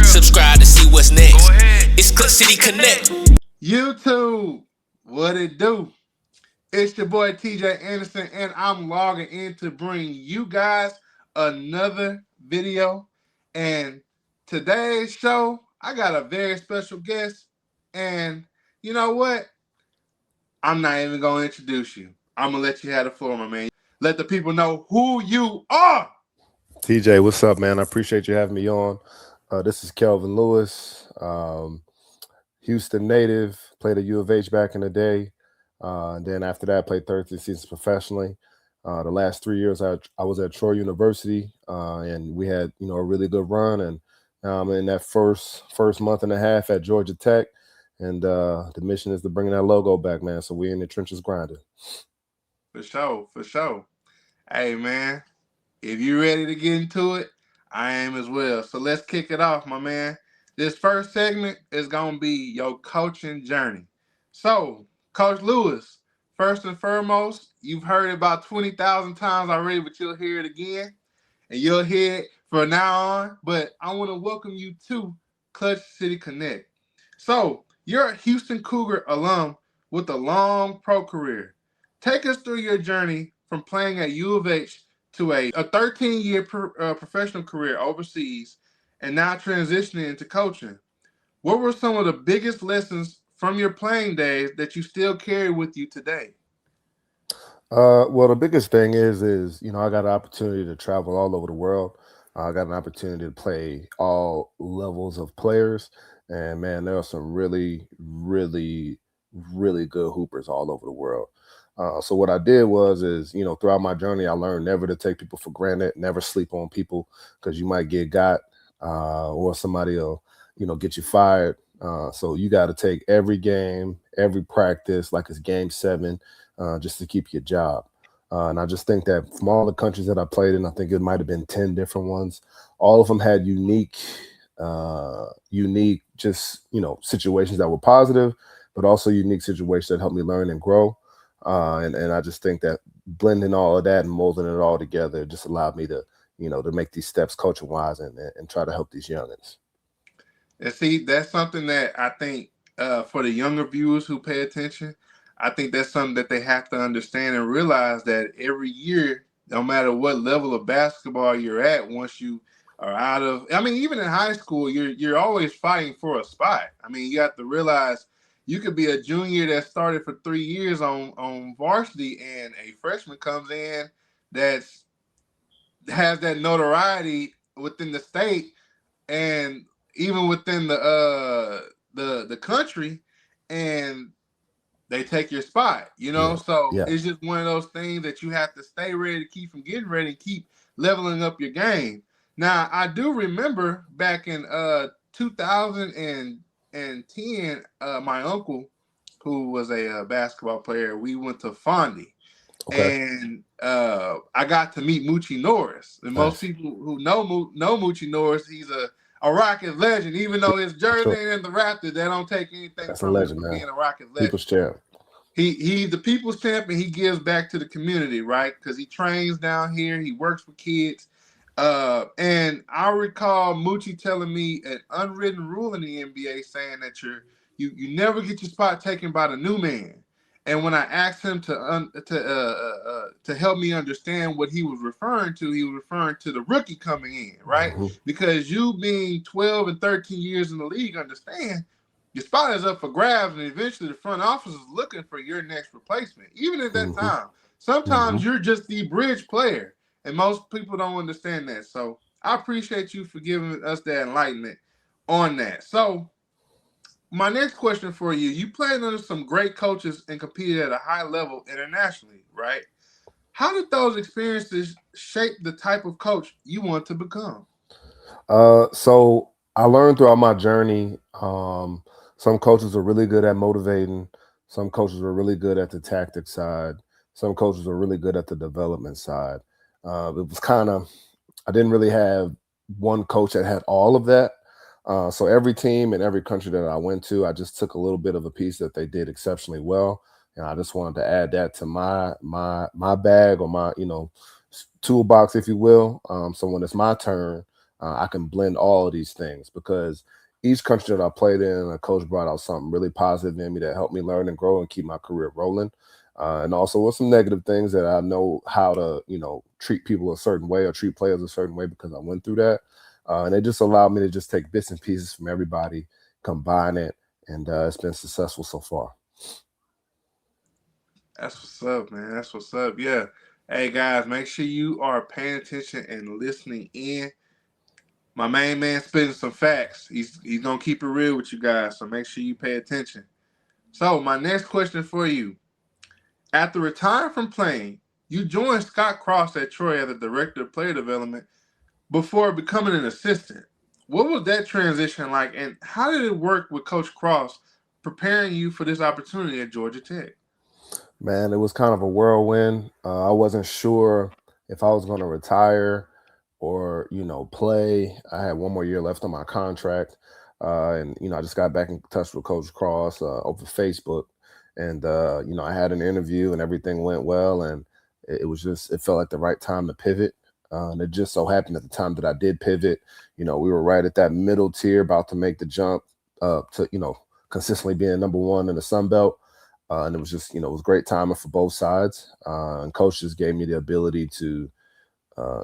Subscribe to see what's next. It's Cut City Connect. YouTube, what it do? It's your boy Tjay Anderson, and I'm logging in to bring you guys another video. And today's show, I got a very special guest. And you know what? I'm not even going to introduce you. I'm going to let you have the floor, my man. Let the people know who you are. TJ, what's up, man? I appreciate you having me on. This is Kelvin Lewis, Houston native, played at U of H back in the day. And then after that, played 13 seasons professionally. The last 3 years, I was at Troy University, and we had a really good run. And in that first month and a half at Georgia Tech, and the mission is to bring that logo back, man. So we're in the trenches grinding. For sure. Hey, man, if you're ready to get into it, I am as well. So let's kick it off, my man. This first segment is going to be your coaching journey. So, Coach Lewis, first and foremost, you've heard it about 20,000 times already, but you'll hear it again, and you'll hear it from now on. But I want to welcome you to Clutch City Connect. So, you're a Houston Cougar alum with a long pro career. Take us through your journey from playing at U of H to a 13-year professional career overseas and now transitioning into coaching. What were some of the biggest lessons from your playing days that you still carry with you today? Well, the biggest thing is I got an opportunity to travel all over the world. I got an opportunity to play all levels of players. And, man, there are some really, really, really good hoopers all over the world. So what I did was throughout my journey, I learned never to take people for granted, never sleep on people because you might get got or somebody will, get you fired. So you got to take every game, every practice like it's game 7 just to keep your job. And I just think that from all the countries that I played in, I think it might have been 10 different ones. All of them had unique situations that were positive, but also unique situations that helped me learn and grow. And I just think that blending all of that and molding it all together just allowed me to, to make these steps coaching wise and try to help these youngins. And see, that's something that I think for the younger viewers who pay attention, I think that's something that they have to understand and realize that every year, no matter what level of basketball you're at, once you are out of, even in high school, you're always fighting for a spot. You have to realize you could be a junior that started for 3 years on varsity, and a freshman comes in that has that notoriety within the state and even within the country, and they take your spot, So It's just one of those things that you have to stay ready to keep from getting ready and keep leveling up your game. Now, I do remember back in 2010, my uncle, who was a basketball player, we went to Fondy. Okay. And I got to meet Moochie Norris. And most people who know Moochie Norris, he's a Rocket legend. Even though his jersey ain't in the Raptors, they don't take anything from him being a Rocket legend. People's champ. He's the people's champ, and he gives back to the community, right? Because he trains down here. He works with kids. And I recall Moochie telling me an unwritten rule in the NBA saying that you never get your spot taken by the new man. And when I asked him to help me understand what he was referring to the rookie coming in, right? Mm-hmm. Because you being 12 and 13 years in the league, understand your spot is up for grabs, and eventually the front office is looking for your next replacement. Even at that time, sometimes you're just the bridge player, and most people don't understand that. So I appreciate you for giving us that enlightenment on that. So my next question for you, you played under some great coaches and competed at a high level internationally, right? How did those experiences shape the type of coach you want to become? So I learned throughout my journey, some coaches are really good at motivating. Some coaches are really good at the tactic side. Some coaches are really good at the development side. It was I didn't really have one coach that had all of that. So every team and every country that I went to, I just took a little bit of a piece that they did exceptionally well. And I just wanted to add that to my bag or my, toolbox, if you will. So when it's my turn, I can blend all of these things because each country that I played in, a coach brought out something really positive in me that helped me learn and grow and keep my career rolling. And also with some negative things that I know how to, treat people a certain way or treat players a certain way because I went through that. And it just allowed me to just take bits and pieces from everybody, combine it, and it's been successful so far. That's what's up, man. That's what's up. Yeah. Hey guys, make sure you are paying attention and listening in. My main man spitting some facts. He's gonna keep it real with you guys, so make sure you pay attention. So my next question for you: after retiring from playing, you joined Scott Cross at Troy as a director of player development before becoming an assistant. What was that transition like, and how did it work with Coach Cross preparing you for this opportunity at Georgia Tech? Man, it was kind of a whirlwind. I wasn't sure if I was going to retire or, play. I had one more year left on my contract. And, I just got back in touch with Coach Cross over Facebook. And, I had an interview and everything went well. And it felt like the right time to pivot. And it just so happened at the time that I did pivot, we were right at that middle tier, about to make the jump to, consistently being number one in the Sun Belt. And it was just, it was great timing for both sides. And coach just gave me the ability to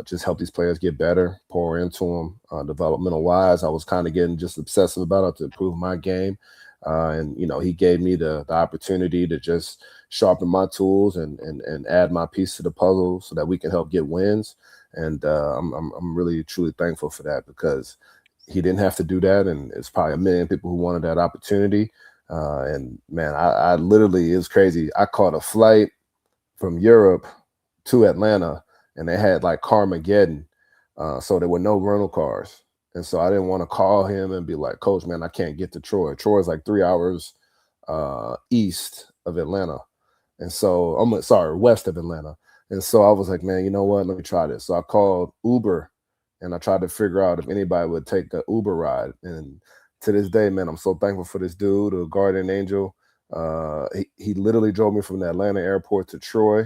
just help these players get better, pour into them, developmental wise. I was kind of getting just obsessive about it to improve my game. And, he gave me the opportunity to just sharpen my tools and add my piece to the puzzle so that we can help get wins. And I'm really, truly thankful for that because he didn't have to do that. And it's probably a million people who wanted that opportunity. And man, I literally, it was crazy. I caught a flight from Europe to Atlanta and they had like Carmageddon. So there were no rental cars. And so I didn't want to call him and be like, Coach, man, I can't get to Troy. Troy is like 3 hours east of Atlanta. And so west of Atlanta. And so I was like, man, you know what? Let me try this. So I called Uber and I tried to figure out if anybody would take the Uber ride. And to this day, man, I'm so thankful for this dude, a guardian angel. He literally drove me from the Atlanta airport to Troy,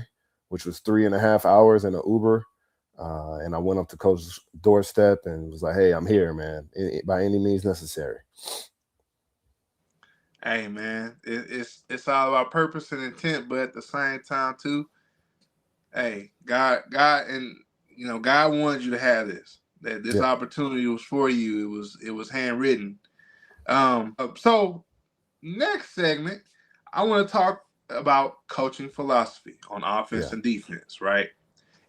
which was 3.5 hours in an Uber. And I went up to Coach's doorstep and was like, hey, I'm here, man, by any means necessary. Hey man, it's all about purpose and intent, but at the same time too, hey, God, and God wanted you to have this. That this opportunity was for you. It was handwritten. So next segment, I want to talk about coaching philosophy on offense and defense, right?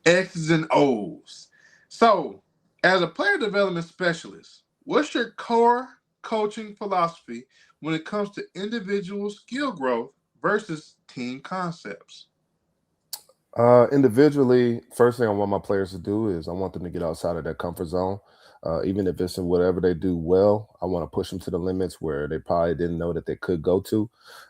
X's and O's. So, as a player development specialist, what's your core coaching philosophy when it comes to individual skill growth versus team concepts? Individually, first thing I want my players to do is I want them to get outside of their comfort zone. Even if it's in whatever they do well, I want to push them to the limits where they probably didn't know that they could go to.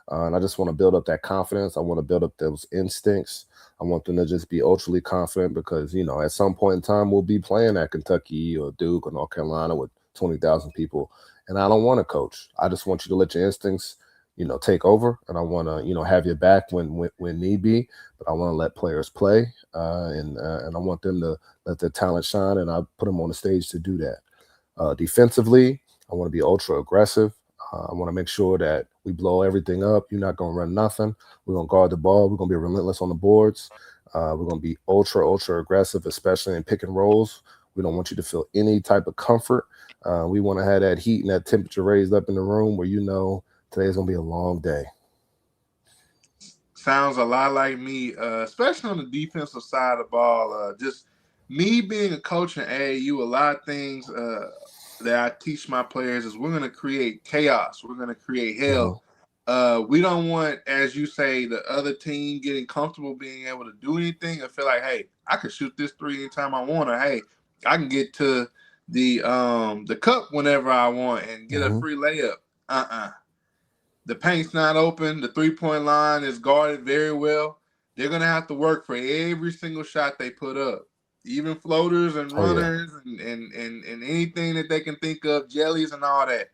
And I just want to build up that confidence. I want to build up those instincts. I want them to just be ultra confident because, at some point in time, we'll be playing at Kentucky or Duke or North Carolina with 20,000 people. And I don't want to coach. I just want you to let your instincts, take over. And I want to, have your back when need be. But I want to let players play. And I want them to let their talent shine. And I put them on the stage to do that. Defensively, I want to be ultra aggressive. I want to make sure that we blow everything up. You're not going to run nothing. We're going to guard the ball. We're going to be relentless on the boards. We're going to be ultra aggressive, especially in pick and rolls. We don't want you to feel any type of comfort. We want to have that heat and that temperature raised up in the room where today's going to be a long day. Sounds a lot like me, especially on the defensive side of the ball. Just me being a coach in AAU, a lot of things that I teach my players is we're going to create chaos. We're going to create hell. We don't want, as you say, the other team getting comfortable being able to do anything and feel like, hey, I can shoot this three anytime I want, or hey, I can get to the cup whenever I want and get a free layup. The paint's not open. The 3-point line is guarded very well. They're going to have to work for every single shot they put up, even floaters and runners and anything that they can think of, jellies and all that.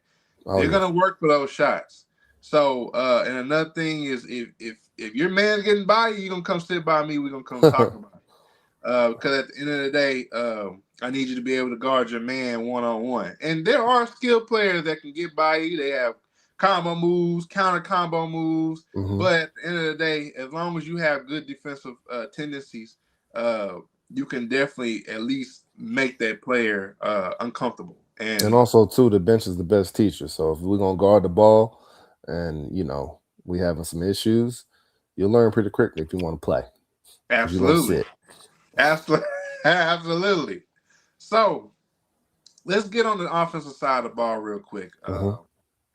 They're going to work for those shots. So, and another thing is if your man's getting by you, you're going to come sit by me. We're going to come talk about it. Because at the end of the day, I need you to be able to guard your man one on one. And there are skilled players that can get by you. They have combo moves, counter combo moves. Hmm. But at the end of the day, as long as you have good defensive tendencies, uh, you can definitely at least make that player uncomfortable. And And also, too, the bench is the best teacher. So if we're gonna guard the ball, and we having some issues, you'll learn pretty quickly if you want to play because you're gonna absolutely, sit. absolutely, absolutely. So let's get on the offensive side of the ball real quick. Hmm.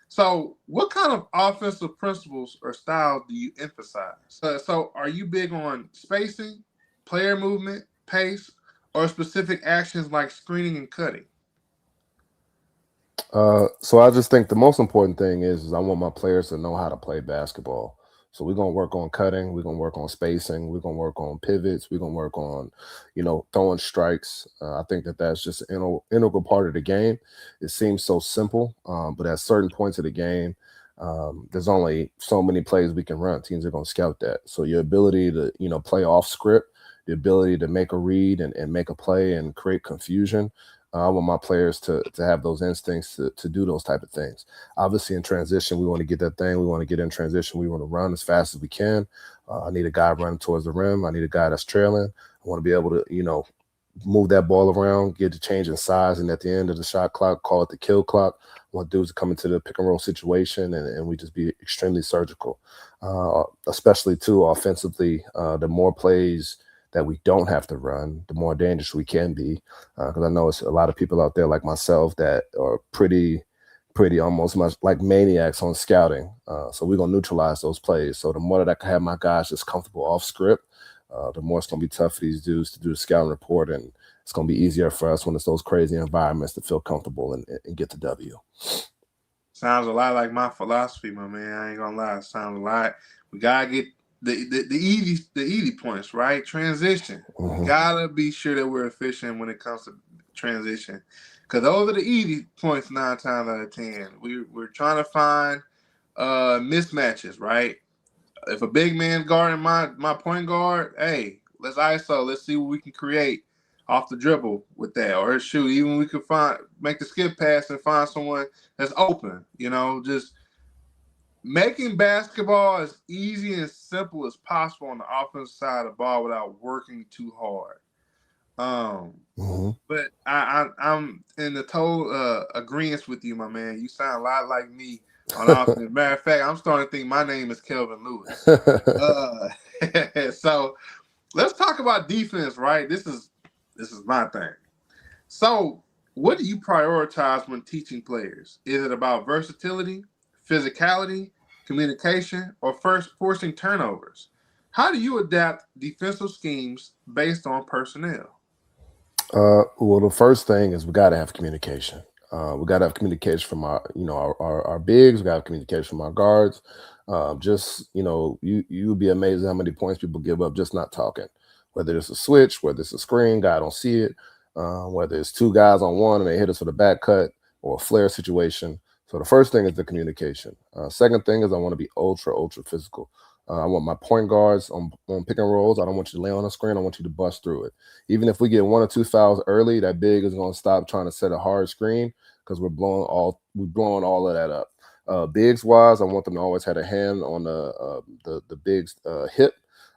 So, what kind of offensive principles or styles do you emphasize? So, are you big on spacing, player movement, pace, or specific actions like screening and cutting? So I just think the most important thing is I want my players to know how to play basketball. So we're gonna work on cutting, we're gonna work on spacing, we're gonna work on pivots, we're gonna work on, throwing strikes. I think that that's just an integral part of the game. It seems so simple, but at certain points of the game, there's only so many plays we can run. Teams are gonna scout that. So your ability to, play off script, the ability to make a read and make a play and create confusion. I want my players to have those instincts to do those type of things. Obviously, in transition, we want to get that thing. We want to get in transition. We want to run as fast as we can. I need a guy running towards the rim. I need a guy that's trailing. I want to be able to, move that ball around, get the change in size, and at the end of the shot clock, call it the kill clock. I want dudes to come into the pick and roll situation, and we just be extremely surgical, especially too offensively. The more plays that we don't have to run, the more dangerous we can be. Because I know it's a lot of people out there like myself that are pretty almost much like maniacs on scouting. So we're gonna neutralize those plays. So the more that I can have my guys just comfortable off script, the more it's gonna be tough for these dudes to do the scouting report, and it's gonna be easier for us when it's those crazy environments to feel comfortable and get the W. Sounds a lot like my philosophy, my man. I ain't gonna lie. It sounds a lot. We gotta get the easy points, right? Transition. We Hmm. gotta be sure that we're efficient when it comes to transition, because those are the easy points 9 times out of 10. We're trying to find mismatches, right? If a big man guarding my point guard, hey, let's ISO. Let's see what we can create off the dribble with that, or shoot. Even we could make the skip pass and find someone that's open. Just making basketball as easy and simple as possible on the offensive side of the ball without working too hard. Um, Hmm. but I'm in the total agreement with you, my man. You sound a lot like me on offense. Matter of fact, I'm starting to think my name is Kelvin Lewis. Uh, so let's talk about defense, right? This is my thing. So, what do you prioritize when teaching players? Is it about versatility, physicality, communication, or first forcing turnovers? How do you adapt defensive schemes based on personnel? Well, the first thing is we got to have communication. We got to have communication from our bigs. We got to have communication from our guards. Just you'd be amazed how many points people give up just not talking. Whether it's a switch, whether it's a screen, guy don't see it. Whether it's two guys on one and they hit us with a back cut or a flare situation. So the first thing is the communication. Second thing is I want to be ultra physical. I want my point guards on pick and rolls. I don't want you to lay on the screen. I want you to bust through it. Even if we get one or two fouls early, that big is going to stop trying to set a hard screen because we're blowing all of that up. Bigs wise, I want them to always have a hand on the bigs hip,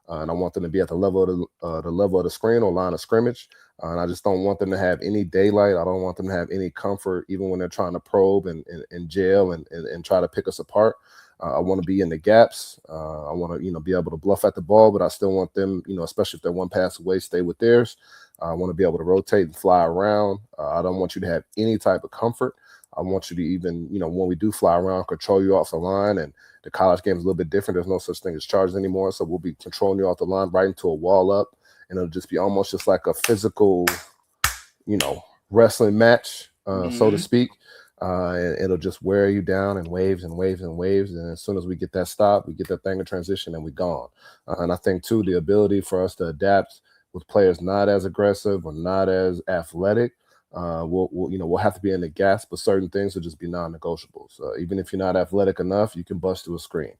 and I want them to be at the level of the screen or line of scrimmage. And I just don't want them to have any daylight. I don't want them to have any comfort, even when they're trying to probe and jail and try to pick us apart. I want to be in the gaps. I want to, be able to bluff at the ball, but I still want them, especially if they're one pass away, stay with theirs. I want to be able to rotate and fly around. I don't want you to have any type of comfort. I want you to even, when we do fly around, control you off the line. And the college game is a little bit different. There's no such thing as charges anymore. So we'll be controlling you off the line right into a wall up. And it'll just be almost just like a physical, you know, wrestling match, so to Mm-hmm. speak. And it'll just wear you down in waves and waves and waves. And as soon as we get that stop, we get that thing of transition and we're gone. And I think, too, the ability for us to adapt with players not as aggressive or not as athletic, We'll have to be in the gas, but certain things will just be non-negotiables. Even if you're not athletic enough, you can bust through a screen.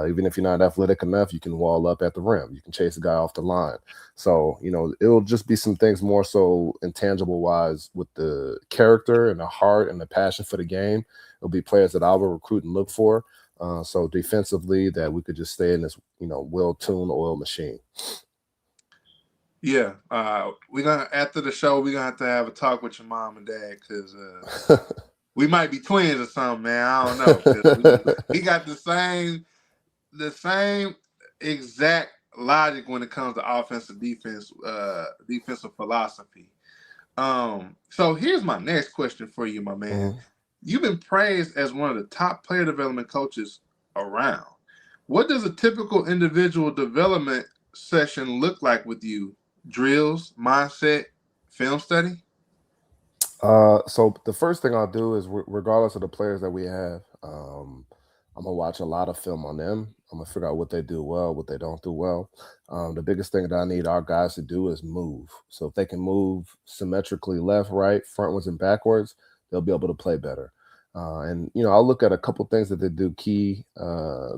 Even if you're not athletic enough, you can wall up at the rim. You can chase a guy off the line. So, it'll just be some things more so intangible wise with the character and the heart and the passion for the game. It'll be players that I will recruit and look for. So defensively, that we could just stay in this, well-tuned oil machine. Yeah, we're gonna after the show we're gonna have a talk with your mom and dad because we might be twins or something, man. I don't know because we got the same exact logic when it comes to offensive defense, defensive philosophy. So here's my next question for you, my man. Mhm. You've been praised as one of the top player development coaches around. What does a typical individual development session look like with you? Drills, mindset, film study? So the first thing I'll do is, regardless of the players that we have, I'm gonna watch a lot of film on them. I'm gonna figure out what they do well, what they don't do well. The biggest thing that I need our guys to do is move. So if they can move symmetrically, left, right, frontwards, and backwards, they'll be able to play better. And I'll look at a couple things that they do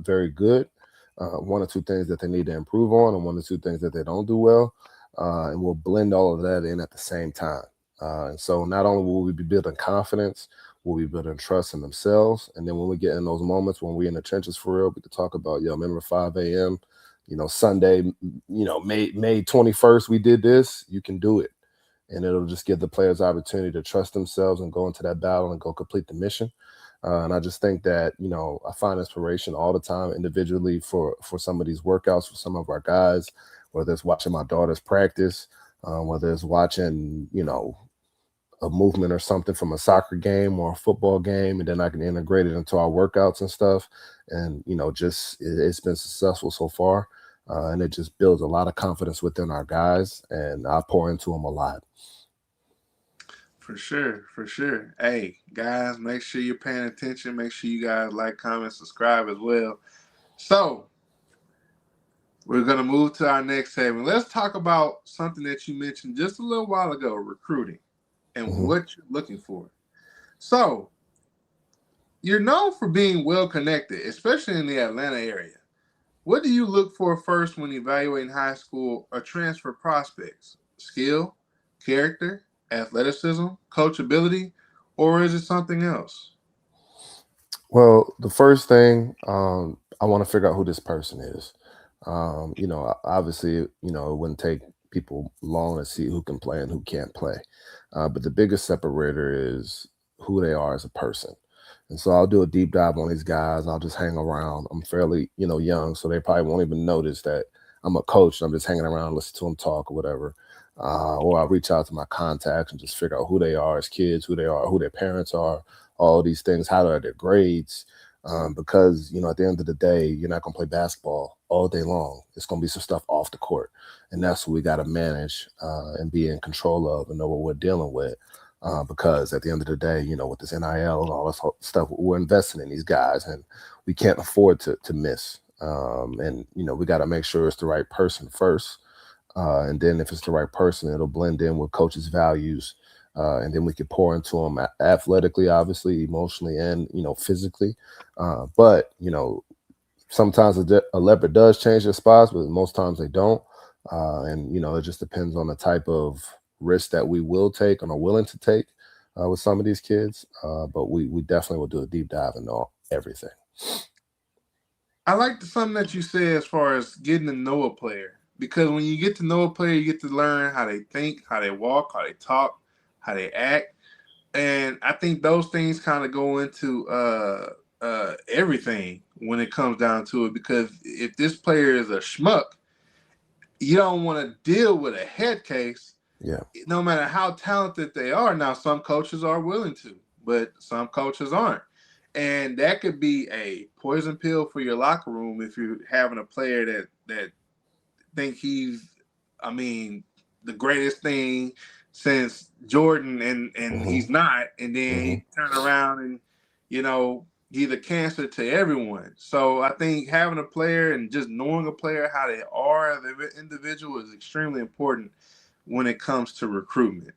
very good. One or two things that they need to improve on, and one or two things that they don't do well. And we'll blend all of that in at the same time. And so not only will we be building confidence, we'll be building trust in themselves. And then when we get in those moments when we're in the trenches for real, we can talk about, remember 5 a.m., Sunday, May 21st, we did this, you can do it. And it'll just give the players opportunity to trust themselves and go into that battle and go complete the mission. And I just think that, I find inspiration all the time individually for some of these workouts, for some of our guys, whether it's watching my daughter's practice, whether it's watching, a movement or something from a soccer game or a football game, and then I can integrate it into our workouts and stuff. And, it's been successful so far. And it just builds a lot of confidence within our guys, and I pour into them a lot. For sure, for sure. Hey, guys, make sure you're paying attention. Make sure you guys like, comment, subscribe as well. So, we're going to move to our next segment. Let's talk about something that you mentioned just a little while ago, recruiting and Mhm. what you're looking for. So, you're known for being well connected, especially in the Atlanta area. What do you look for first when evaluating high school or transfer prospects? Skill, character, athleticism, coachability, or is it something else? Well, the first thing, I want to figure out who this person is. Obviously, it wouldn't take people long to see who can play and who can't play. But the biggest separator is who they are as a person. And so I'll do a deep dive on these guys. I'll just hang around. I'm fairly, young, so they probably won't even notice that I'm a coach. And I'm just hanging around, listen to them talk or whatever. Or I'll reach out to my contacts and just figure out who they are as kids, who they are, who their parents are, all these things, how are their grades. Because, at the end of the day, you're not going to play basketball all day long. It's going to be some stuff off the court. And that's what we got to manage and be in control of and know what we're dealing with. Because at the end of the day, with this NIL and all this stuff, we're investing in these guys and we can't afford to miss. And we got to make sure it's the right person first. And then if it's the right person, it'll blend in with coach's values. And then we can pour into them athletically, obviously, emotionally, and, physically. But sometimes a leopard does change their spots, but most times they don't. And it just depends on the type of risk that we will take and are willing to take with some of these kids. But we definitely will do a deep dive into everything. I like something that you say as far as getting to know a player. Because when you get to know a player, you get to learn how they think, how they walk, how they talk, how they act. And I think those things kind of go into everything when it comes down to it. Because if this player is a schmuck, you don't want to deal with a head case, Yeah. no matter how talented they are. Now, some coaches are willing to, but some coaches aren't. And that could be a poison pill for your locker room if you're having a player that think he's, I mean, the greatest thing since Jordan, and Hmm. he's not. And then Hmm. he turn around and, he's a cancer to everyone. So I think having a player and just knowing a player how they are as an individual is extremely important when it comes to recruitment.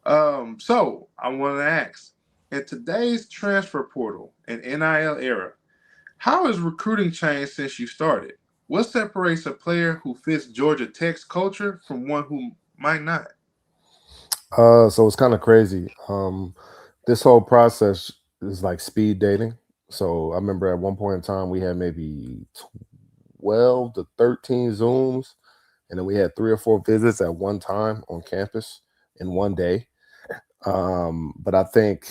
So I want to ask, in today's transfer portal and NIL era, how has recruiting changed since you started? What separates a player who fits Georgia Tech's culture from one who might not? So it's kind of crazy. This whole process is like speed dating. So I remember at one point in time we had maybe 12 to 13 Zooms, and then we had 3 or 4 visits at one time on campus in one day. But I think,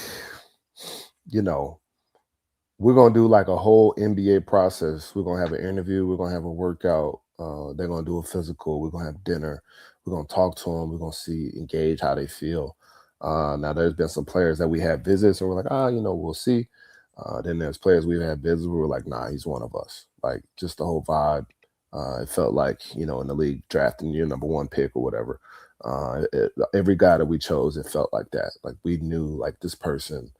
you know, we're gonna do like a whole NBA process. We're gonna have an interview. We're gonna have a workout. They're gonna do a physical. We're gonna have dinner. We're gonna talk to them. We're gonna see, engage how they feel. Now, there's been some players that we had visits, and we're like, we'll see. Then there's players we've had visits. We were like, nah, he's one of us. Like just the whole vibe. It felt like in the league drafting your number one pick or whatever. Every guy that we chose, it felt like that. Like we knew like this person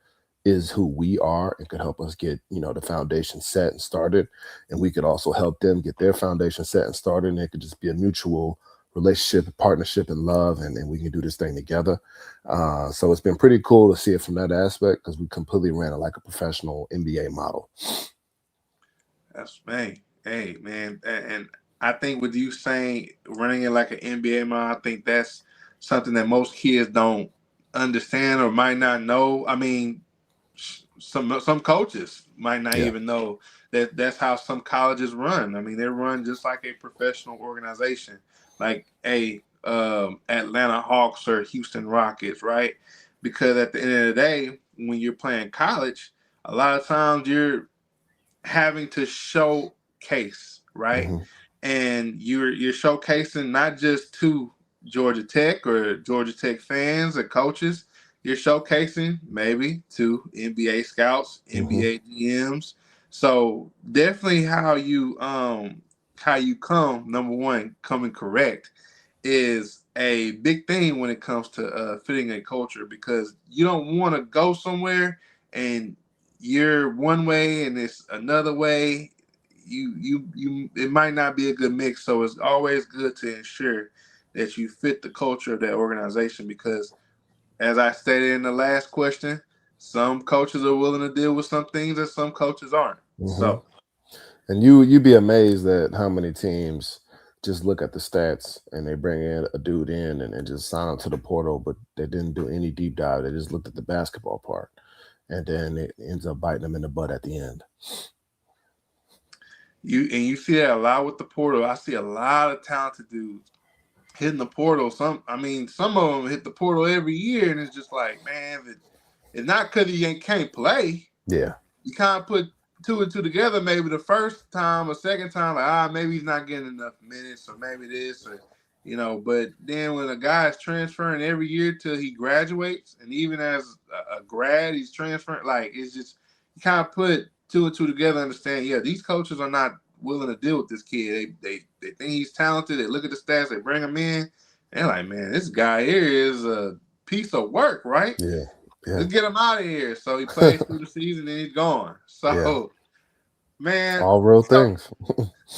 is who we are and could help us get the foundation set and started, and we could also help them get their foundation set and started, and it could just be a mutual relationship, partnership, and love, and we can do this thing together. So it's been pretty cool to see it from that aspect because we completely ran it like a professional NBA model. That's man. Hey, man, and I think with you saying running it like an NBA model, I think that's something that most kids don't understand or might not know. I mean, some coaches might not Yeah. even know that that's how some colleges run. I mean, they run just like a professional organization, like Atlanta Hawks or Houston Rockets, right? Because at the end of the day, when you're playing college, a lot of times you're having to showcase, right? Hmm. And you're showcasing not just to Georgia Tech or Georgia Tech fans or coaches, you're showcasing maybe to NBA scouts, Hmm. NBA GMs. So definitely how you come, number one, coming correct is a big thing when it comes to fitting a culture, because you don't want to go somewhere and you're one way and it's another way. You it might not be a good mix. So it's always good to ensure that you fit the culture of that organization, because as I stated in the last question, some coaches are willing to deal with some things that some coaches aren't. Hmm. So And you'd be amazed at how many teams just look at the stats and they bring in a dude in and just sign him to the portal, but they didn't do any deep dive. They just looked at the basketball part, and then it ends up biting them in the butt at the end. you see that a lot with the portal. I see a lot of talented dudes hitting the portal. Some of them hit the portal every year, and it's just like, man, it's not because he can't play. Yeah. You kind of put two and two together. Maybe the first time or second time, like maybe he's not getting enough minutes, or maybe this, or But then when a guy is transferring every year till he graduates, and even as a grad, he's transferring. Like it's just you kind of put two and two together. Understand? Yeah, these coaches are not willing to deal with this kid. They think he's talented. They look at the stats. They bring him in. They're like, man, this guy here is a piece of work, right? Yeah. Yeah. Let's get him out of here. So he plays through the season and he's gone. Yeah. So, man, All real so things.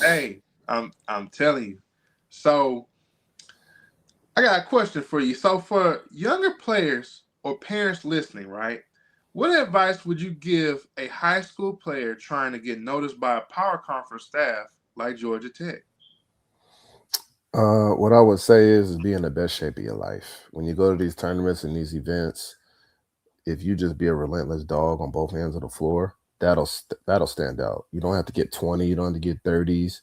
hey, I'm telling you. So I got a question for you. So for younger players or parents listening, right? What advice would you give a high school player trying to get noticed by a power conference staff like Georgia Tech? What I would say is be in the best shape of your life. When you go to these tournaments and these events, if you just be a relentless dog on both ends of the floor, that'll stand out. You don't have to get 20, you don't have to get 30s.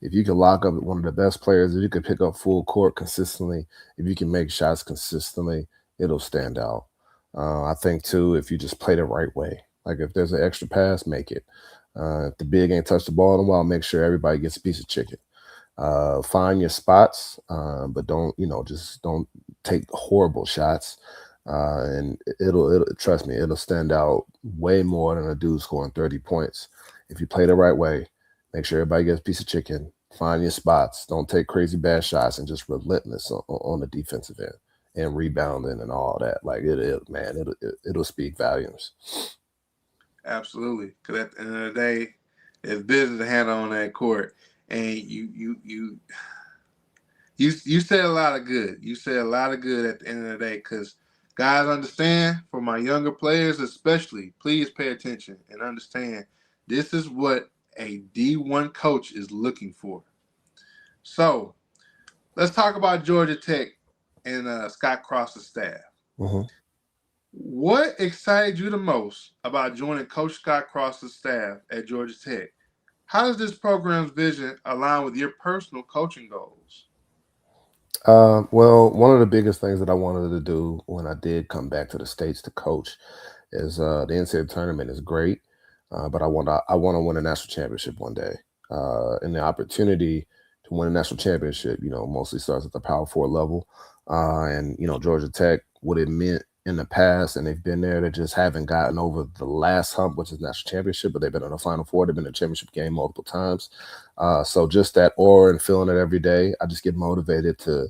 If you can lock up one of the best players, if you can pick up full court consistently, if you can make shots consistently, it'll stand out. I think too, if you just play the right way, like if there's an extra pass, make it. If the big ain't touched the ball in a while, make sure everybody gets a piece of chicken. Find your spots, but just don't take horrible shots. And it'll trust me, it'll stand out way more than a dude scoring 30 points. If you play the right way, make sure everybody gets a piece of chicken, find your spots, don't take crazy bad shots, and just relentless on the defensive end and rebounding and all that. Like it'll speak volumes. Absolutely. Because at the end of the day, it's business to handle on that court. And you said a lot of good. You said a lot of good at the end of the day, because Guys, understand, for my younger players especially, please pay attention and understand this is what a D1 coach is looking for. So let's talk about Georgia Tech and Scott Cross's staff. Hmm. What excited you the most about joining Coach Scott Cross's staff at Georgia Tech? How does this program's vision align with your personal coaching goals? Well, one of the biggest things that I wanted to do when I did come back to the States to coach is the NCAA tournament is great, but I want to win a national championship one day. And the opportunity to win a national championship, mostly starts at the Power Four level. And Georgia Tech, what it meant in the past, and they've been there. They just haven't gotten over the last hump, which is national championship. But they've been in the Final Four. They've been in the championship game multiple times. So just that aura and feeling it every day, I just get motivated to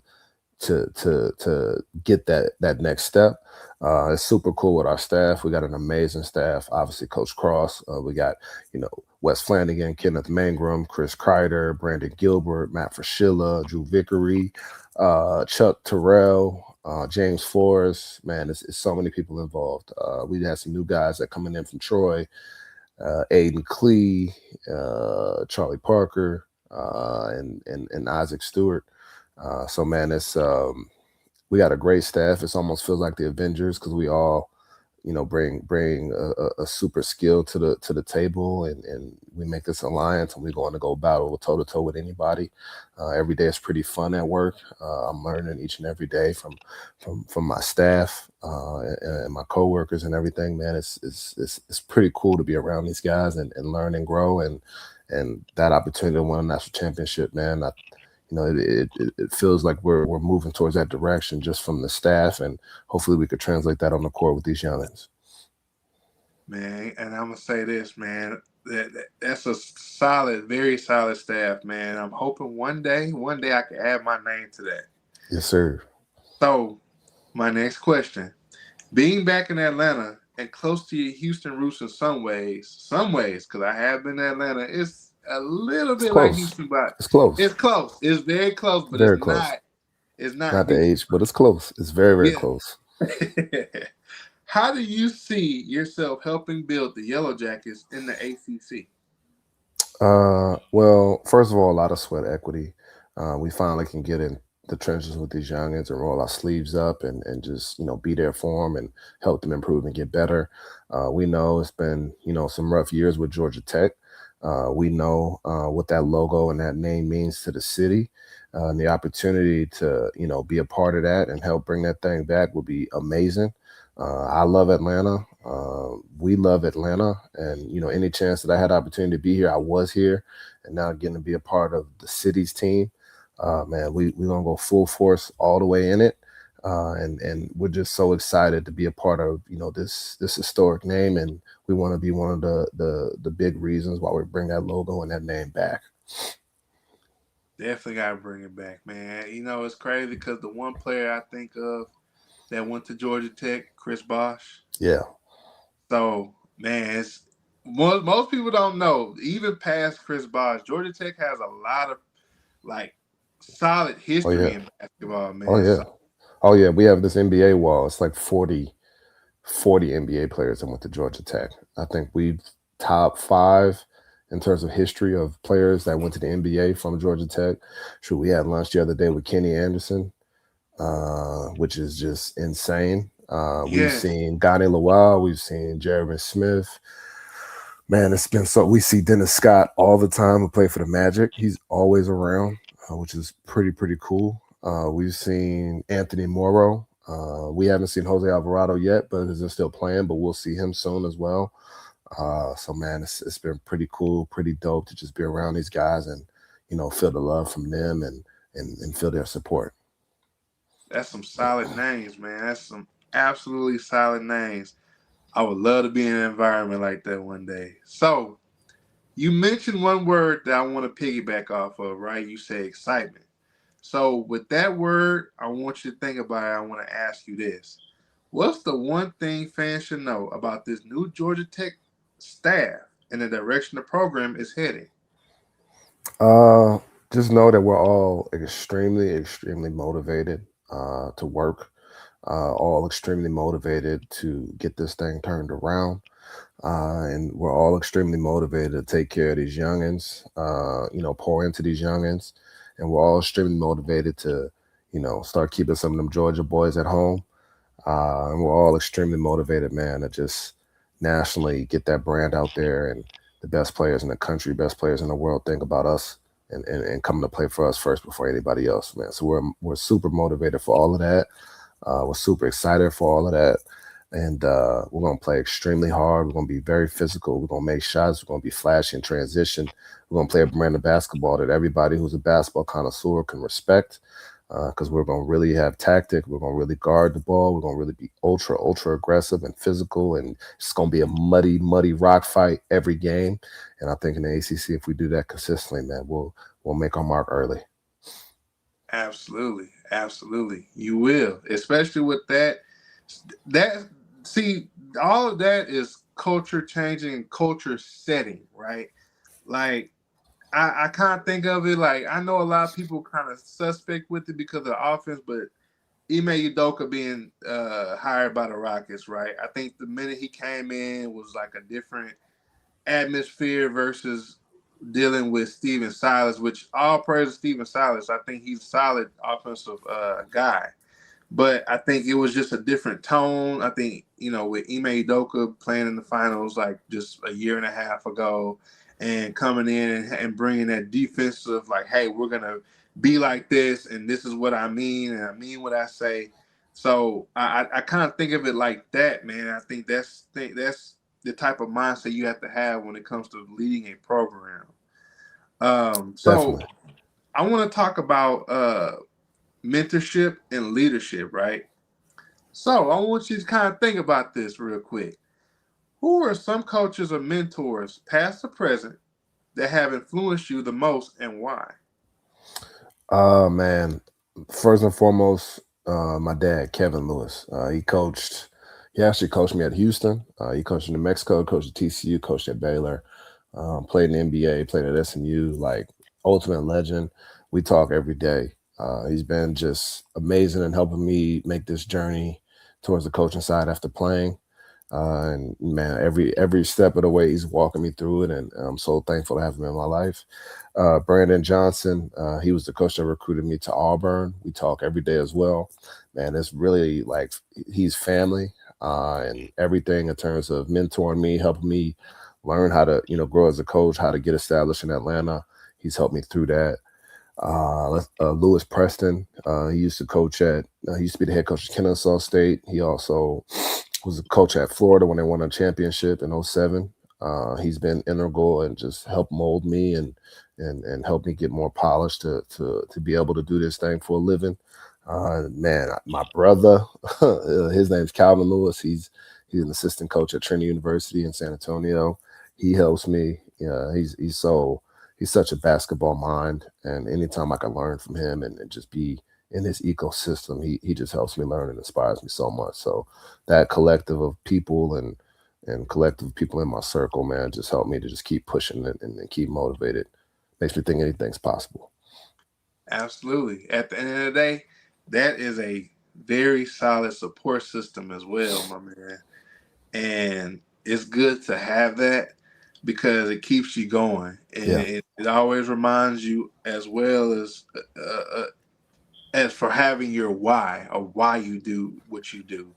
get that next step. It's super cool with our staff. We got an amazing staff. Obviously, Coach Cross. We got Wes Flanagan, Kenneth Mangrum, Chris Kreider, Brandon Gilbert, Matt Fraschilla, Drew Vickery, Chuck Terrell, James Forrest. Man, it's so many people involved. We had some new guys that coming in from Troy, Aiden Klee, Charlie Parker, and Isaac Stewart. So man, it's we got a great staff. It almost feels like the Avengers because we all, bring a super skill to the table, and we make this alliance, and we're going to go battle toe to toe with anybody. Every day is pretty fun at work. I'm learning each and every day from my staff and my coworkers and everything. Man, it's pretty cool to be around these guys and learn and grow, and that opportunity to win a national championship, man. It feels like we're moving towards that direction just from the staff, and hopefully we could translate that on the court with these youngins. Man, and I'm gonna say this, man. That's a solid, very solid staff, man. I'm hoping one day I can add my name to that. Yes, sir. So, my next question: being back in Atlanta and close to your Houston roots in some ways, because I have been to Atlanta, it's a little It's bit like close. Houston, but It's close. it's close. It's very close, but it's Very close. not. It's not Not the Houston. age, but it's close. It's very, very Yeah. close. How do you see yourself helping build the Yellow Jackets in the ACC? Well, first of all, a lot of sweat equity. We finally can get in the trenches with these youngins and roll our sleeves up and just be there for them and help them improve and get better. We know it's been some rough years with Georgia Tech. We know what that logo and that name means to the city, and the opportunity to be a part of that and help bring that thing back would be amazing. I love Atlanta. We love Atlanta, and any chance that I had the opportunity to be here, I was here, and now getting to be a part of the city's team. Man, we're gonna go full force all the way in it, and we're just so excited to be a part of this historic name, and we want to be one of the big reasons why we bring that logo and that name back. Definitely gotta bring it back, man. It's crazy because the one player I think of that went to Georgia Tech, Chris Bosh. Yeah. So, man, most people don't know. Even past Chris Bosh, Georgia Tech has a lot of like solid Oh history yeah. in basketball, Oh man. yeah. So, Oh yeah. We have this NBA wall. It's like 40 NBA players that went to Georgia Tech. I think we've top five in terms of history of players that went to the NBA from Georgia Tech. Sure, we had lunch the other day with Kenny Anderson, which is just insane. We've yes, seen Gani Lawal, we've seen Jeremy Smith. Man, it's been so. We see Dennis Scott all the time who play for the Magic. He's always around, which is pretty cool. We've seen Anthony Morrow. We haven't seen Jose Alvarado yet, but they're still playing. But we'll see him soon as well. So man, it's been pretty cool, pretty dope to just be around these guys and feel the love from them and feel their support. that's some solid names, man. That's some absolutely solid names. I would love to be in an environment like that one day. So, you mentioned one word that I want to piggyback off of, right? You say excitement. So, with that word, I want you to think about it. I want to ask you this. What's the one thing fans should know about this new Georgia Tech staff and the direction the program is heading? Uh, just know that we're all extremely motivated to work. all extremely motivated to get this thing turned around. And we're all extremely motivated to take care of these youngins, pour into these youngins. And we're all extremely motivated to, start keeping some of them Georgia boys at home. And we're all extremely motivated, man, to just nationally get that brand out there and the best players in the country, best players in the world think about us and coming to play for us first before anybody else, man. So we're super motivated for all of that. We're super excited for all of that. And we're going to play extremely hard. We're going to be very physical. We're going to make shots. We're going to be flashy in transition. We're going to play a brand of basketball that everybody who's a basketball connoisseur can respect, because we're going to really have tactic. We're going to really guard the ball. We're going to really be ultra, ultra aggressive and physical. And it's going to be a muddy, muddy rock fight every game. And I think in the ACC, if we do that consistently, man, we'll make our mark early. Absolutely, absolutely. You will, especially with that. That see, all of that is culture changing, culture setting, right? Like I kind of think of it like I know a lot of people kind of suspect with it because of the offense, but Ime Udoka being hired by the Rockets, right? I think the minute he came in was like a different atmosphere versus dealing with Steven Silas, which all praise to Steven Silas. I think he's a solid offensive guy. But I think it was just a different tone. I think, with Ime Udoka playing in the finals like just a year and a half ago and coming in and bringing that defensive, like, hey, we're going to be like this and this is what I mean and I mean what I say. So I kind of think of it like that, man. I think that's the type of mindset you have to have when it comes to leading a program. So Definitely. I want to talk about mentorship and leadership, right? So I want you to kind of think about this real quick. Who are some coaches or mentors, past or present, that have influenced you the most and why? Man, first and foremost, my dad, Kevin Lewis. He actually coached me at Houston. He coached in New Mexico, coached at TCU, coached at Baylor, played in the NBA, played at SMU, like ultimate legend. We talk every day. He's been just amazing in helping me make this journey towards the coaching side after playing. And man, every step of the way, he's walking me through it, and I'm so thankful to have him in my life. Brandon Johnson, he was the coach that recruited me to Auburn. We talk every day as well. Man, it's really like he's family, and everything in terms of mentoring me, helping me learn how to, grow as a coach, how to get established in Atlanta. He's helped me through that. Lewis Preston, he used to be the head coach of Kennesaw State. He also was a coach at Florida when they won a championship in '07. He's been integral and just helped mold me and help me get more polished to be able to do this thing for a living. Man, my brother, his name's Calvin Lewis. He's an assistant coach at Trinity University in San Antonio. He helps me. He's such a basketball mind, and anytime I can learn from him and just be in his ecosystem, he just helps me learn and inspires me so much. So that collective of people and collective people in my circle, man, just helped me to just keep pushing and keep motivated. Makes me think anything's possible. Absolutely. At the end of the day, that is a very solid support system as well, my man. And it's good to have that because it keeps you going, and Yeah, it always reminds you as well as for having your why of why you do what you do,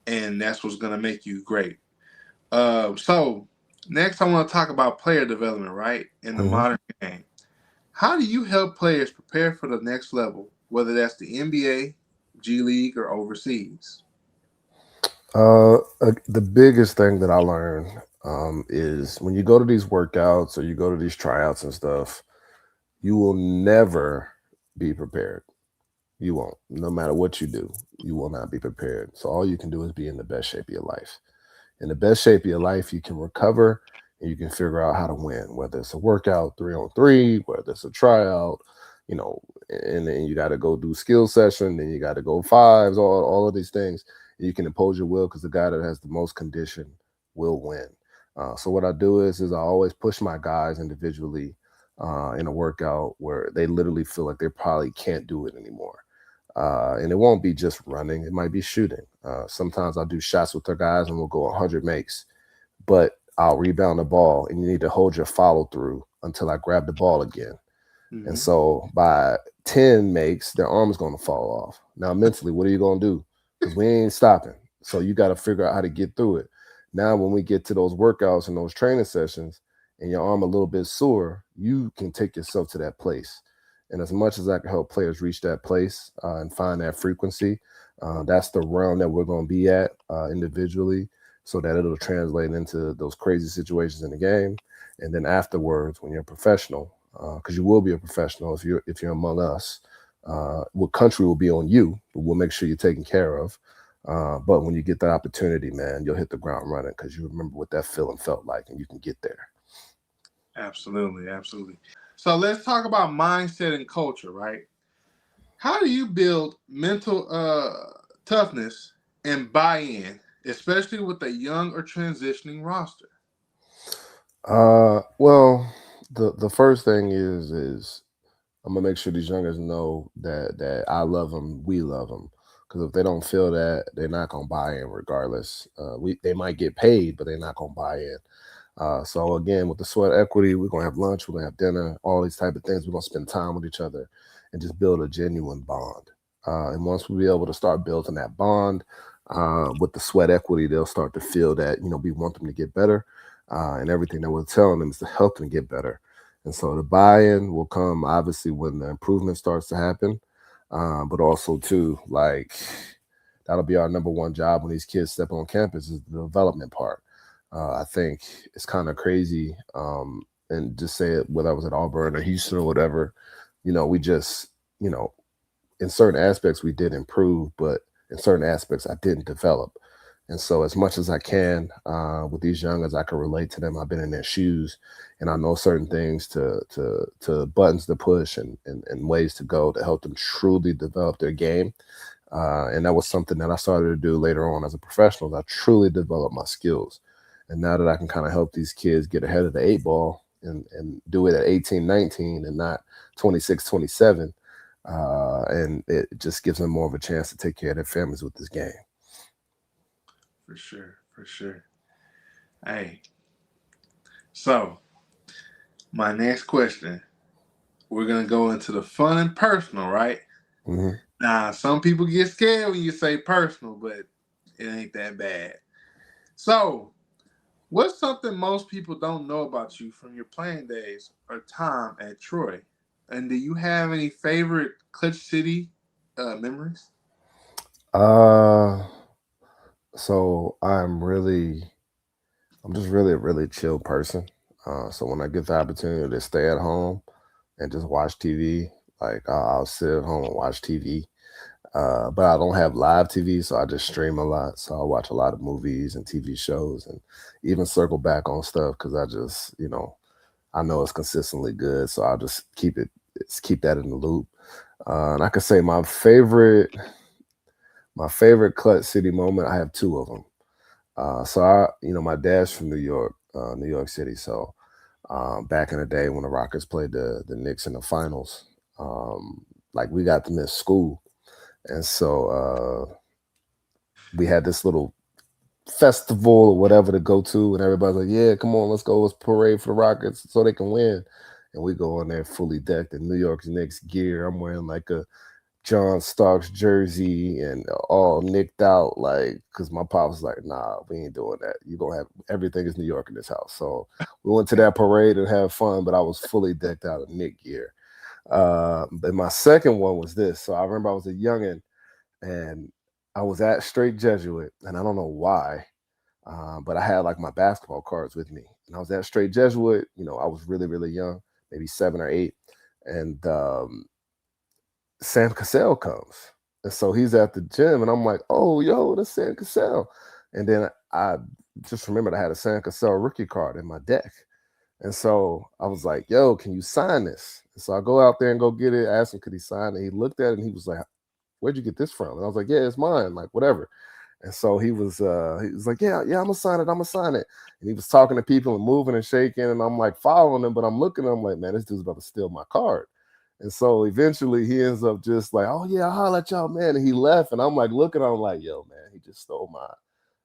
and that's what's going to make you great. So next, I want to talk about player development, right, in the hmm modern game. How do you help players prepare for the next level, whether that's the NBA, G League, or overseas? the biggest thing that I learned is when you go to these workouts or you go to these tryouts and stuff, you will never be prepared. You won't. No matter what you do, you will not be prepared. So all you can do is be in the best shape of your life. In the best shape of your life, you can recover and you can figure out how to win, whether it's a workout 3-on-3, whether it's a tryout, you know, and then you got to go do skill session, then you got to go fives, all of these things. You can impose your will because the guy that has the most condition will win. So what I do is I always push my guys individually in a workout where they literally feel like they probably can't do it anymore. And it won't be just running; it might be shooting. Sometimes I'll do shots with the guys, and we'll go 100 makes, but I'll rebound the ball, and you need to hold your follow through until I grab the ball again. And Hmm. so by 10 makes, their arm's going to fall off. Now, mentally, what are you going to do? Because we ain't stopping. So you got to figure out how to get through it. Now, when we get to those workouts and those training sessions and your arm a little bit sore, you can take yourself to that place. And as much as I can help players reach that place and find that frequency, that's the realm that we're going to be at individually so that it'll translate into those crazy situations in the game. And then afterwards, when you're a professional, because you will be a professional if you're among us. What country will be on you, but we'll make sure you're taken care of. But when you get that opportunity, man, you'll hit the ground running because you remember what that feeling felt like, and you can get there. Absolutely, absolutely. So let's talk about mindset and culture, right? How do you build mental toughness and buy-in, especially with a young or transitioning roster? Well, the first thing is I'm gonna make sure these youngers know that I love them, we love them. Because if they don't feel that, they're not gonna buy in regardless. They might get paid, but they're not gonna buy in. So again, with the sweat equity, we're gonna have lunch, we're gonna have dinner, all these type of things. We're gonna spend time with each other and just build a genuine bond. And once we be able to start building that bond with the sweat equity, they'll start to feel that we want them to get better, and everything that we're telling them is to help them get better. And so the buy-in will come obviously when the improvement starts to happen, but also too like that'll be our number one job when these kids step on campus is the development part. I think it's kind of crazy. And just say it whether I was at Auburn or Houston or whatever, we just, in certain aspects we did improve, but in certain aspects I didn't develop. And so as much as I can with these young as I can relate to them, I've been in their shoes and I know certain things to buttons to push and ways to go to help them truly develop their game. And that was something that I started to do later on as a professional. I truly developed my skills. And now that I can kind of help these kids get ahead of the eight ball and do it at 18, 19 and not 26, 27, and it just gives them more of a chance to take care of their families with this game. For sure, for sure. Hey, so my next question, we're gonna go into the fun and personal, right? Hmm. Now, some people get scared when you say personal, but it ain't that bad. So, what's something most people don't know about you from your playing days or time at Troy? And do you have any favorite Clutch City memories? Uh, so I'm just really a really chill person. So when I get the opportunity to stay at home and just watch TV, like I'll sit at home and watch TV. But I don't have live TV, so I just stream a lot. So I watch a lot of movies and TV shows, and even circle back on stuff because I just, I know it's consistently good. So I'll just keep that in the loop. And I could say my favorite Clutch City moment. I have two of them. My dad's from New York City. So back in the day when the Rockets played the Knicks in the finals, like we got to miss school, and so we had this little festival or whatever to go to, and everybody's like, "Yeah, come on, let's go, let's parade for the Rockets so they can win." And we go in there fully decked in New York's Knicks gear. I'm wearing like a John Starks jersey and all nicked out, like, because my pop was like, "Nah, we ain't doing that. You gonna have everything is New York in this house." So we went to that parade and had fun, but I was fully decked out in Nick gear. But my second one was this. So I remember I was a youngin' and I was at Straight Jesuit, and I don't know why, but I had like my basketball cards with me, and I was at Straight Jesuit. I was really really young, maybe 7 or 8, and Sam Cassell comes. And so he's at the gym, and I'm like, "Oh, yo, that's Sam Cassell." And then I just remembered I had a Sam Cassell rookie card in my deck. And so I was like, "Yo, can you sign this?" And so I go out there and go get it, ask him, could he sign it? He looked at it and he was like, "Where'd you get this from?" And I was like, "Yeah, it's mine, like whatever." And so he was like, "Yeah, yeah, I'm gonna sign it, I'm gonna sign it." And he was talking to people and moving and shaking, and I'm like following him, but I'm looking at him like, "Man, this dude's about to steal my card." And so eventually he ends up just like, oh yeah, I'll holler at y'all, man. And he left. And I'm like looking at him like, yo, man, he just stole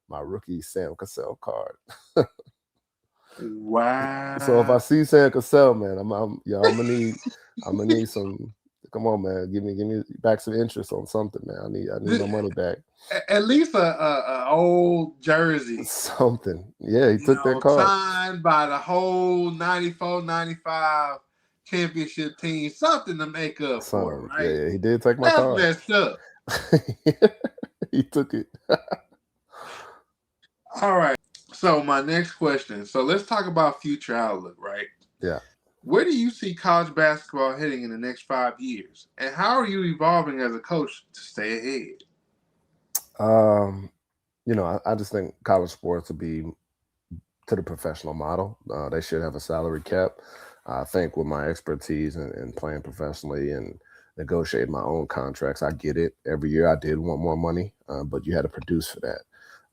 my rookie Sam Cassell card. So if I Wow. see Sam Cassell, man, I'm gonna need some. Come on, man, give me back some interest on something, man. I need my money back. At least a old jersey, Something. Yeah, he took that card. signed by the whole 94, 95 championship team, something to make up for it, Something. Yeah, right? yeah, he did take my That's card. messed up. He took it. All right. So my next question. So let's talk about future outlook, right? Yeah. Where do you see college basketball heading in the next 5 years? And how are you evolving as a coach to stay ahead? Um, I just think college sports will be to the professional model. They should have a salary cap. I think with my expertise in playing professionally and negotiating my own contracts, I get it. Every year I did want more money, but you had to produce for that.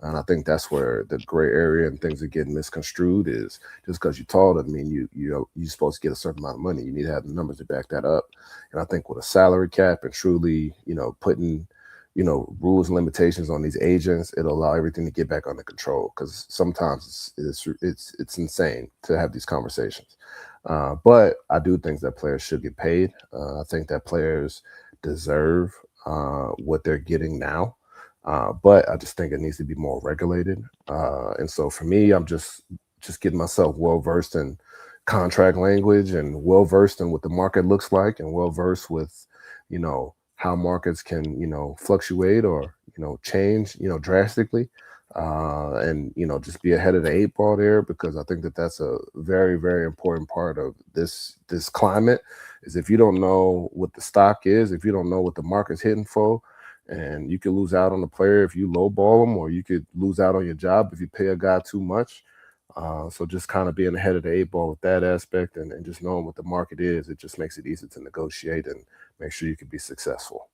And I think that's where the gray area and things are getting misconstrued is just because you tall doesn't mean you're supposed to get a certain amount of money. You need to have the numbers to back that up. And I think with a salary cap and truly, putting rules and limitations on these agents, it'll allow everything to get back under control. Because sometimes it's insane to have these conversations. But I do think that players should get paid. I think that players deserve what they're getting now. But I just think it needs to be more regulated. And so for me, I'm just getting myself well versed in contract language and well versed in what the market looks like and well versed with, how markets can, fluctuate or, change, drastically. And, just be ahead of the eight ball there, because I think that that's a very, very important part of this climate is if you don't know what the stock is, if you don't know what the market's hitting for, and you could lose out on the player if you lowball them, or you could lose out on your job if you pay a guy too much. So just kind of being ahead of the eight ball with that aspect and just knowing what the market is, it just makes it easy to negotiate and make sure you can be successful.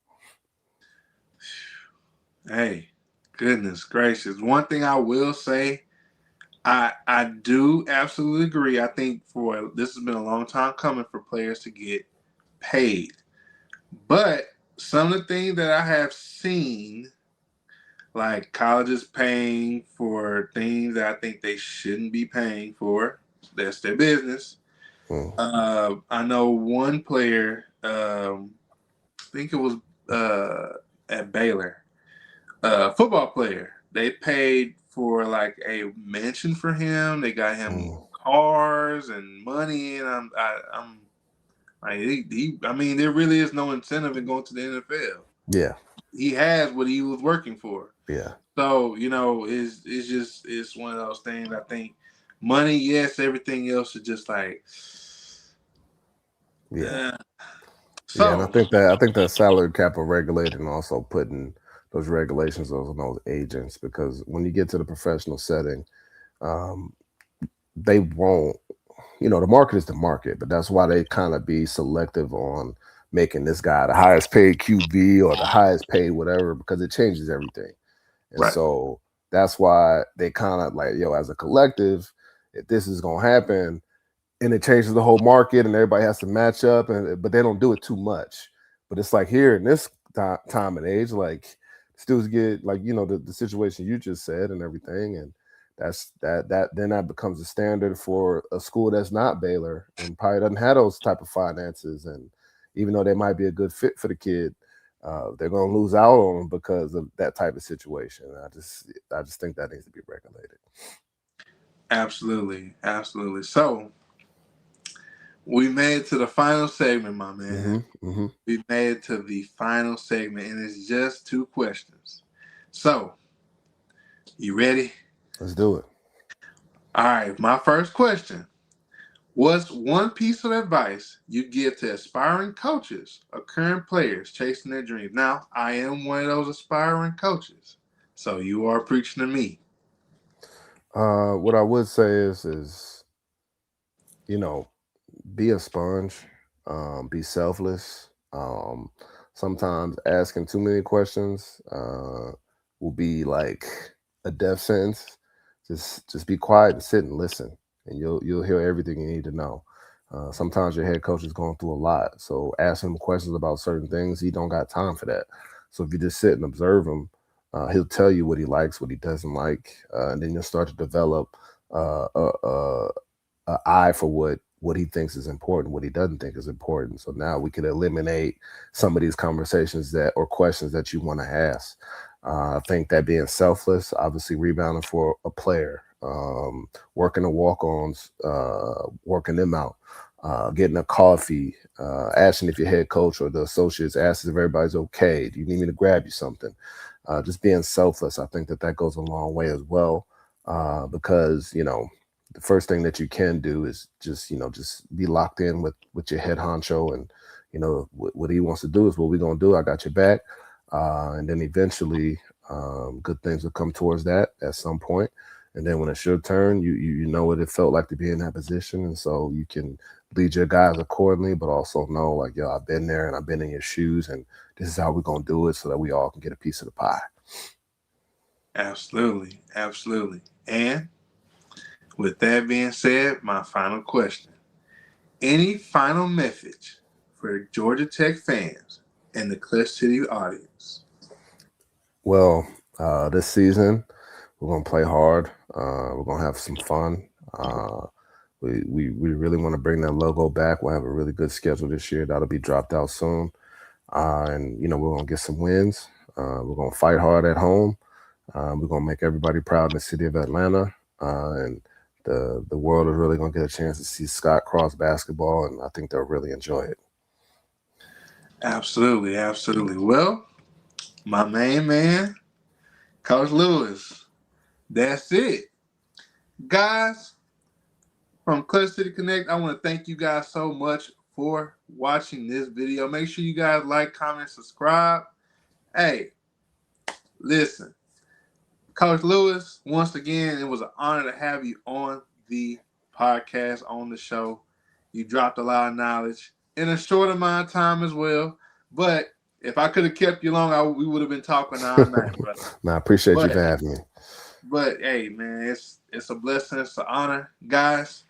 Hey, goodness gracious. One thing I will say, I do absolutely agree. I think for this has been a long time coming for players to get paid. But some of the things that I have seen, like colleges paying for things that I think they shouldn't be paying for, that's their business. I know one player, I think it was at Baylor, football player. They paid for like a mansion for him. They got him cars and money, and I'm like, I mean, there really is no incentive in going to the NFL. Yeah. He has what he was working for. Yeah. So it's one of those things. I think money, yes, everything else is just like, Yeah. So Yeah, and I think that salary cap are regulated and also putting those regulations on those agents, because when you get to the professional setting, um, they won't. The market is the market, but that's why they kind of be selective on making this guy the highest paid QB or the highest paid whatever, because it changes everything. And right, so that's why they kind of like, as a collective, if this is gonna happen, and it changes the whole market and everybody has to match up, but they don't do it too much. But it's like here in this time and age, like students get like the situation you just said and everything, and that becomes a standard for a school that's not Baylor and probably doesn't have those type of finances, and even though they might be a good fit for the kid, they're going to lose out on them because of that type of situation. I just think that needs to be regulated. absolutely, absolutely. So we made it to the final segment, my man. We made it to the final segment, and it's just two questions. So, you ready? Let's do it. All right, my first question. What's one piece of advice you give to aspiring coaches or current players chasing their dreams? Now, I am one of those aspiring coaches, so you are preaching to me. What I would say is be a sponge, be selfless. Sometimes asking too many questions will be like a death sentence. Just be quiet and sit and listen, and you'll hear everything you need to know. Sometimes your head coach is going through a lot, so asking him questions about certain things, he don't got time for that. So if you just sit and observe him, he'll tell you what he likes, what he doesn't like, and then you'll start to develop a eye for what he thinks is important, what he doesn't think is important. So now we could eliminate some of these conversations that or questions that you want to ask. I think that being selfless, obviously rebounding for a player, working the walk-ons, working them out, getting a coffee, asking if your head coach or the associates asks if everybody's okay. Do you need me to grab you something? Just being selfless, I think that goes a long way as well, because, you know, the first thing that you can do is just be locked in with your head honcho, and, you know, what he wants to do is what we're going to do. I got your back. And then eventually good things will come towards that at some point. And then when it's your turn, you know what it felt like to be in that position. And so you can lead your guys accordingly, but also know, like, yo, I've been there and I've been in your shoes, and this is how we're going to do it so that we all can get a piece of the pie. Absolutely. Absolutely. And with that being said, my final question. Any final message for Georgia Tech fans and the Clutch City audience? Well, this season, we're going to play hard. We're going to have some fun. We really want to bring that logo back. We'll have a really good schedule this year. That'll be dropped out soon. And, you know, we're going to get some wins. We're going to fight hard at home. We're going to make everybody proud in the city of Atlanta. And the world is really going to get a chance to see Scott Cross basketball, and I think they'll really enjoy it. Absolutely, absolutely. Well, my main man, Coach Lewis, that's it. Guys, from Clutch City Connect, I want to thank you guys so much for watching this video. Make sure you guys like, comment, subscribe. Hey, listen. Coach Lewis, once again, it was an honor to have you on the podcast, on the show. You dropped a lot of knowledge in a short amount of time as well. But if I could have kept you long, we would have been talking all night, brother. I appreciate you for having me. But, hey, man, it's a blessing. It's an honor. Guys,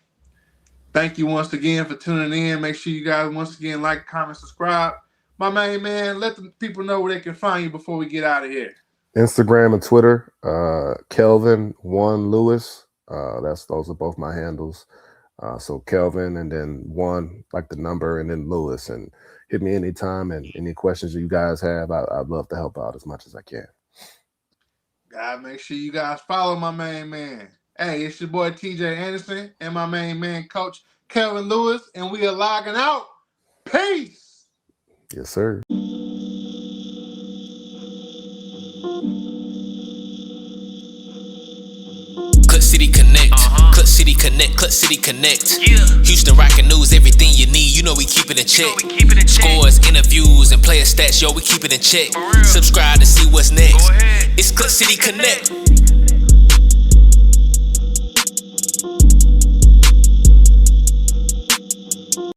thank you once again for tuning in. Make sure you guys, once again, like, comment, subscribe. My main man, let the people know where they can find you before we get out of here. Instagram and Twitter, Kelvin 1 Lewis. Those are both my handles. So Kelvin and then 1, like the number, and then Lewis. And hit me anytime, and any questions you guys have, I'd love to help out as much as I can. Guys, make sure you guys follow my main man. Hey, it's your boy Tjay Anderson and my main man, Coach Kelvin Lewis, and we are logging out. Peace. Yes, sir. Clutch City Connect, Clutch City Connect, Clutch City Connect. Houston Rocket News, everything you need, you know we keep it in check. Scores, interviews, and player stats, yo, we keep it in check. Subscribe to see what's next. It's Clutch City Connect.